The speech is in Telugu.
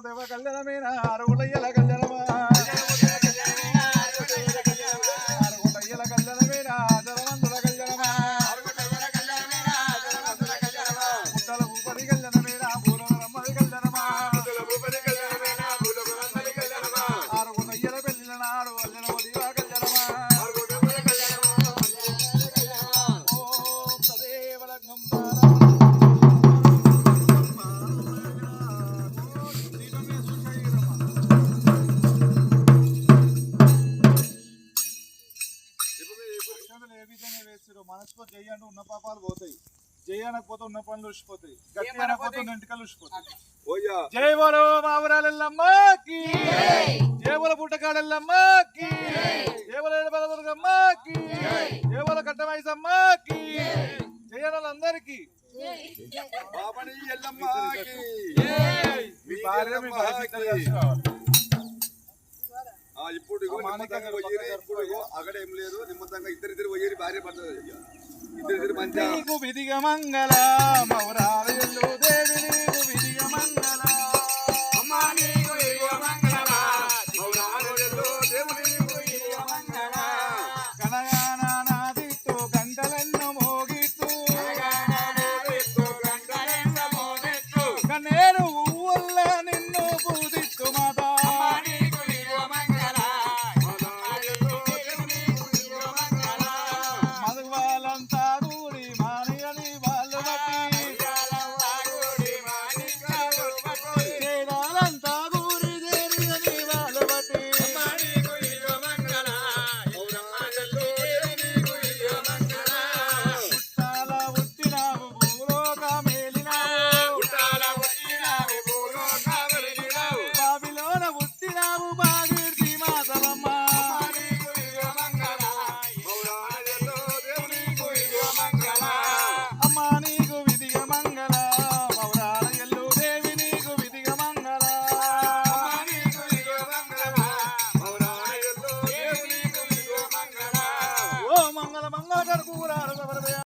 దేవ కళ్యాణమేనా అరుగులయ్యల కళ్యాణమా అరుగులయ్యల కళ్యాణమేనా జలమందుల కళ్యాణమా ముట్టల భూపతి కళ్యాణమేనా భూలోక రమ్మది కళ్యాణమా అరుగులయ్యల పెళ్లిన నాడు అల్లెనవ దివా కళ్యాణమా ఓం తదేవ లగ్నం మనసుతో జయ్యంటే ఉన్న పాపాలు పోతాయి, జయ్యనకపోతే ఉన్న పనులు ఉసిపోతాయి, గట్టి అనకపోతే ఉన్న ఇంటికలు ఉసిపోతాయి. జై బోలో మావురాలెల్లమ్మకి, జై బోల పుట్టకాడెల్లమ్మకి, జై బోల ఏడుపదమురుగమ్మకి, జై బోల కట్టమైసమ్మకి, జయ్యనందరికీ ఇప్పుడు అక్కడ ఏం లేదు. నిమ్మతంగా ఇద్దరిద్దరు పోయేది భార్య పడుతుంది. ఇద్దరిద్దరు మంచిగా విధిగా మంగళ మౌరాలు దేవి